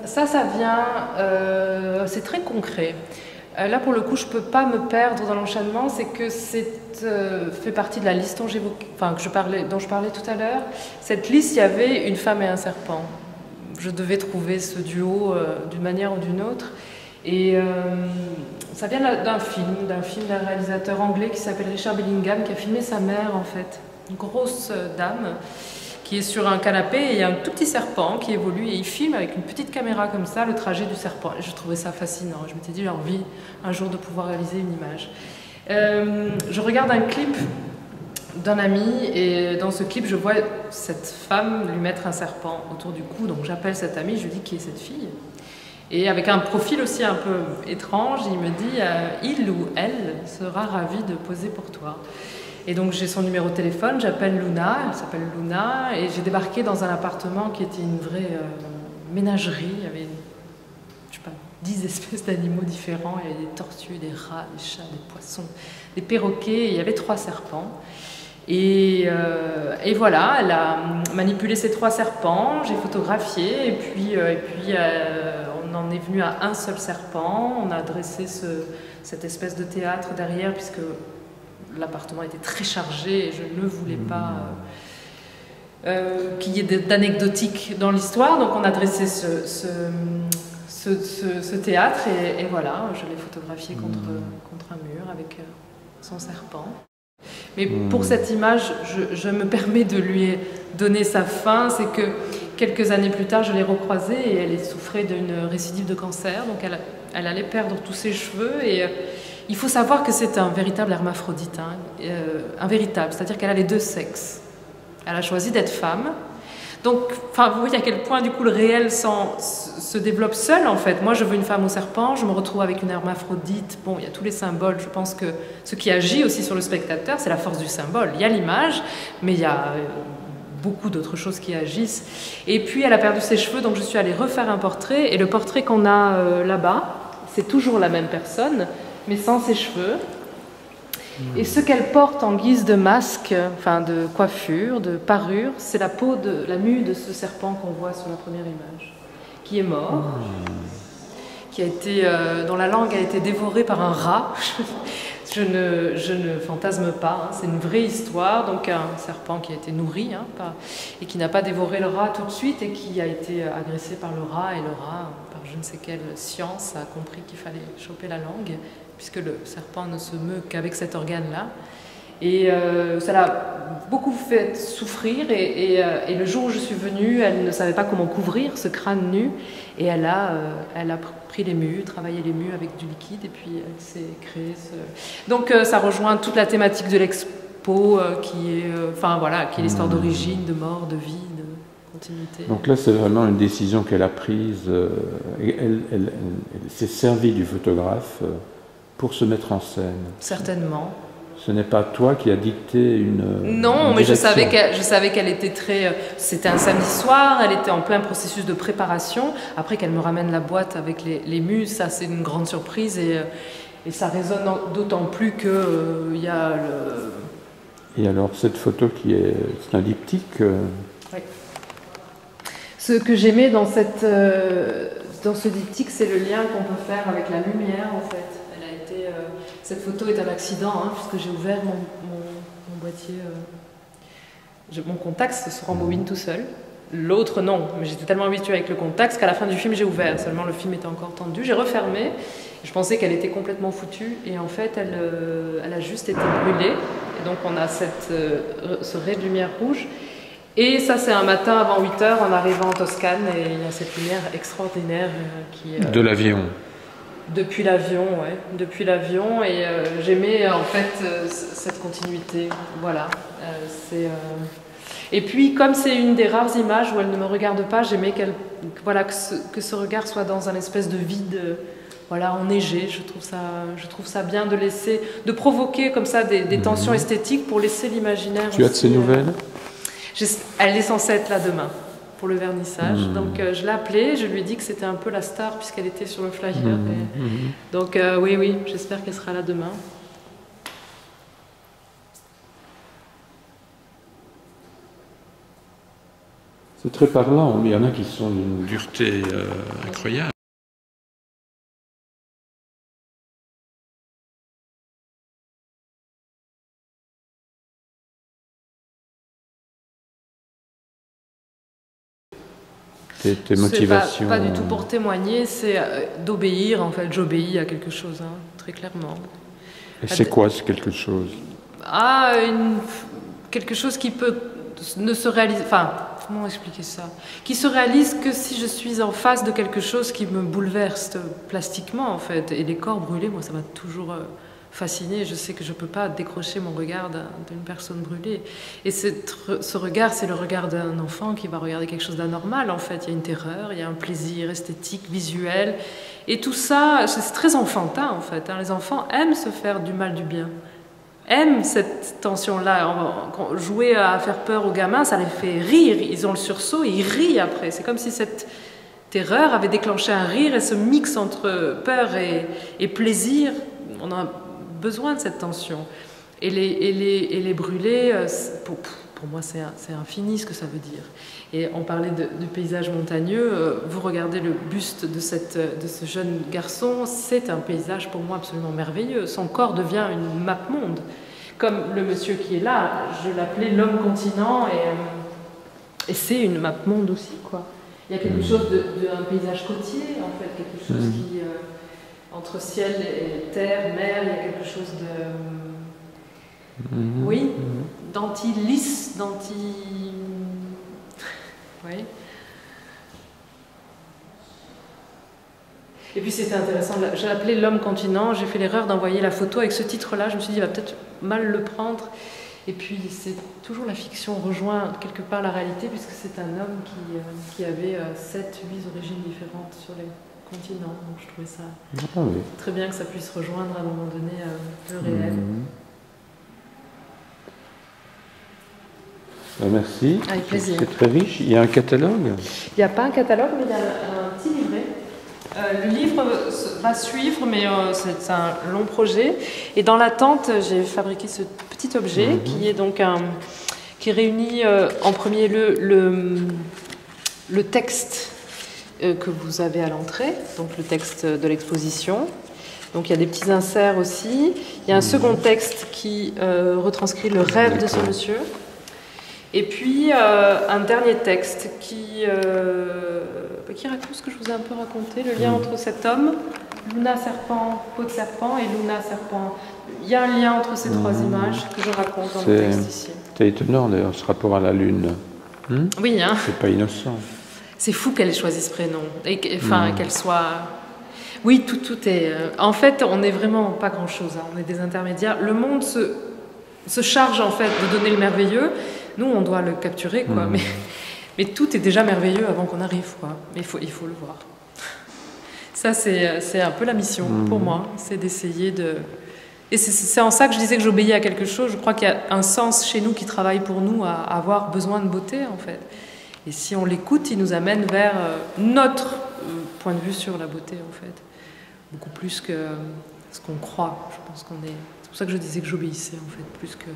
ça vient, c'est très concret. Là, pour le coup, je ne peux pas me perdre dans l'enchaînement, c'est que fait partie de la liste dont je parlais tout à l'heure. Cette liste, il y avait une femme et un serpent. Je devais trouver ce duo d'une manière ou d'une autre. Et ça vient d'un film d'un réalisateur anglais qui s'appelle Richard Bellingham, qui a filmé sa mère, en fait. Une grosse dame qui est sur un canapé et il y a un tout petit serpent qui évolue et il filme avec une petite caméra comme ça le trajet du serpent. Et je trouvais ça fascinant. Je m'étais dit, j'ai envie un jour de pouvoir réaliser une image. Je regarde un clip d'un ami et dans ce clip, je vois cette femme lui mettre un serpent autour du cou. Donc j'appelle cet ami, je lui dis qui est cette fille. Et avec un profil aussi un peu étrange, il me dit il ou elle sera ravi de poser pour toi. Et donc j'ai son numéro de téléphone, j'appelle Luna, elle s'appelle Luna, et j'ai débarqué dans un appartement qui était une vraie ménagerie. Il y avait, je sais pas, 10 espèces d'animaux différents. Il y avait des tortues, des rats, des chats, des poissons, des perroquets, et il y avait 3 serpents. Et voilà, elle a manipulé ces 3 serpents, j'ai photographié, et puis on en est venu à un seul serpent. On a dressé cette espèce de théâtre derrière, puisque l'appartement était très chargé et je ne voulais pas qu'il y ait d'anecdotique dans l'histoire. Donc on a dressé ce théâtre et voilà, je l'ai photographié contre un mur avec son serpent. Mais pour cette image, je me permets de lui donner sa fin. C'est que quelques années plus tard, je l'ai recroisée et elle souffrait d'une récidive de cancer. Donc elle allait perdre tous ses cheveux et il faut savoir que c'est un véritable hermaphrodite, hein, un véritable, c'est-à-dire qu'elle a les 2 sexes. Elle a choisi d'être femme. Donc, vous voyez à quel point du coup le réel se développe seul en fait. Moi, je veux une femme au serpent, je me retrouve avec une hermaphrodite. Bon, il y a tous les symboles. Je pense que ce qui agit aussi sur le spectateur, c'est la force du symbole. Il y a l'image, mais il y a beaucoup d'autres choses qui agissent. Et puis, elle a perdu ses cheveux, donc je suis allée refaire un portrait. Et le portrait qu'on a là-bas, c'est toujours la même personne, mais sans ses cheveux. Et ce qu'elle porte en guise de masque, enfin de coiffure, de parure, c'est la peau de la mue de ce serpent qu'on voit sur la première image, qui est mort, qui a été, dont la langue a été dévorée par un rat. Je ne fantasme pas, hein. C'est une vraie histoire, donc un serpent qui a été nourri et qui n'a pas dévoré le rat tout de suite et qui a été agressé par le rat, et le rat, par je ne sais quelle science, a compris qu'il fallait choper la langue, puisque le serpent ne se meut qu'avec cet organe-là. Et ça l'a beaucoup fait souffrir, et le jour où je suis venue, elle ne savait pas comment couvrir ce crâne nu, et elle a pris les mues, travaillé les mues avec du liquide, et puis elle s'est créée Donc ça rejoint toute la thématique de l'expo, qui est l'histoire d'origine, de mort, de vie, de continuité. Donc là, c'est vraiment une décision qu'elle a prise, elle s'est servie du photographe pour se mettre en scène. Certainement. Ce n'est pas toi qui as dicté une Non, mais direction. je savais qu'elle était très... C'était un samedi soir, elle était en plein processus de préparation. Après qu'elle me ramène la boîte avec les muses, ça c'est une grande surprise, et ça résonne d'autant plus que y a le... Et alors cette photo c'est un diptyque Oui. Ce que j'aimais dans ce diptyque, c'est le lien qu'on peut faire avec la lumière, en fait. Cette photo est un accident, hein, puisque j'ai ouvert mon boîtier, mon Contax se rembobine tout seul. L'autre non, mais j'étais tellement habituée avec le Contax qu'à la fin du film j'ai ouvert, seulement le film était encore tendu, j'ai refermé, je pensais qu'elle était complètement foutue, et en fait elle a juste été brûlée, et donc on a ce ray de lumière rouge. Et ça, c'est un matin avant 8 h en arrivant en Toscane, et il y a cette lumière extraordinaire qui... de l'avion. Depuis l'avion, ouais. Depuis l'avion, et j'aimais en fait cette continuité. Voilà. Et puis, comme c'est une des rares images où elle ne me regarde pas, j'aimais que ce regard soit dans un espèce de vide, enneigé. Je trouve ça bien de provoquer comme ça des tensions esthétiques pour laisser l'imaginaire. Tu as de ces nouvelles? Elle est censée être là demain pour le vernissage. Donc je l'ai appelée, je lui ai dit que c'était un peu la star puisqu'elle était sur le flyer. Donc oui, j'espère qu'elle sera là demain. C'est très parlant, mais il y en a qui sont d'une dureté incroyable. Tes motivations. Pas du tout pour témoigner, c'est d'obéir, en fait. J'obéis à quelque chose, hein, très clairement. Et c'est quoi ce quelque chose? Quelque chose qui ne se réalise... Enfin, comment expliquer ça? Qui se réalise que si je suis en face de quelque chose qui me bouleverse plastiquement, en fait. Et les corps brûlés, moi, ça m'a toujours fascinée. Je sais que je ne peux pas décrocher mon regard d'une personne brûlée. Et ce regard, c'est le regard d'un enfant qui va regarder quelque chose d'anormal, en fait. Il y a une terreur, il y a un plaisir esthétique, visuel. Et tout ça, c'est très enfantin, en fait. Les enfants aiment se faire du mal, du bien. Aiment cette tension-là. Jouer à faire peur aux gamins, ça les fait rire. Ils ont le sursaut et ils rient après. C'est comme si cette terreur avait déclenché un rire et ce mix entre peur et plaisir. On a besoin de cette tension. Et les brûlés, pour moi, c'est infini ce que ça veut dire. Et on parlait du paysage montagneux. Vous regardez le buste de ce jeune garçon, c'est un paysage pour moi absolument merveilleux. Son corps devient une map-monde. Comme le monsieur qui est là, je l'appelais l'homme continent, et c'est une map-monde aussi, quoi. Il y a quelque chose d'un paysage côtier, en fait, quelque chose qui... entre ciel et terre, mer, il y a quelque chose de... Oui, d'anti-lisse, oui. Et puis c'était intéressant, j'ai appelé l'homme continent, j'ai fait l'erreur d'envoyer la photo avec ce titre-là, je me suis dit, il va peut-être mal le prendre. Et puis c'est toujours la fiction rejoint quelque part la réalité, puisque c'est un homme qui avait 7-8 origines différentes sur les continents. Donc je trouvais ça très bien que ça puisse rejoindre à un moment donné le réel. Merci. Avec plaisir. C'est très riche. Il y a un catalogue? Il n'y a pas un catalogue, mais il y a un petit livret. Le livre va suivre, mais c'est un long projet. Et dans l'attente, j'ai fabriqué ce petit objet qui est donc qui réunit en premier lieu le texte que vous avez à l'entrée, donc le texte de l'exposition. Donc il y a des petits inserts aussi. Il y a un second texte qui retranscrit le rêve de ce monsieur. Et puis un dernier texte qui raconte ce que je vous ai un peu raconté, le lien entre cet homme, Luna serpent, peau de serpent, et Luna serpent. Il y a un lien entre ces trois images que je raconte dans le texte ici. C'est étonnant d'ailleurs ce rapport à la lune. Oui, hein. C'est pas innocent. C'est fou qu'elle ait choisi ce prénom, et qu'elle soit... Oui, tout est... En fait, on n'est vraiment pas grand-chose, hein. On est des intermédiaires. Le monde se charge en fait de donner le merveilleux. Nous, on doit le capturer, quoi. Mais tout est déjà merveilleux avant qu'on arrive, quoi. Mais il faut le voir. Ça, c'est un peu la mission pour moi, c'est d'essayer de... Et c'est en ça que je disais que j'obéis à quelque chose. Je crois qu'il y a un sens chez nous qui travaille pour nous à avoir besoin de beauté, en fait. Et si on l'écoute, il nous amène vers notre point de vue sur la beauté, en fait. Beaucoup plus que ce qu'on croit. Je pense qu'on est... C'est pour ça que je disais que j'obéissais, en fait, plus que...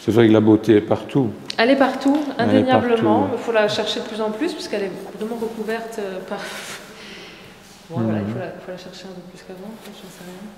C'est vrai que la beauté est partout. Elle est partout, indéniablement. Il faut la chercher de plus en plus, puisqu'elle est vraiment recouverte par... Bon, voilà, il faut la chercher un peu plus qu'avant, je ne sais rien.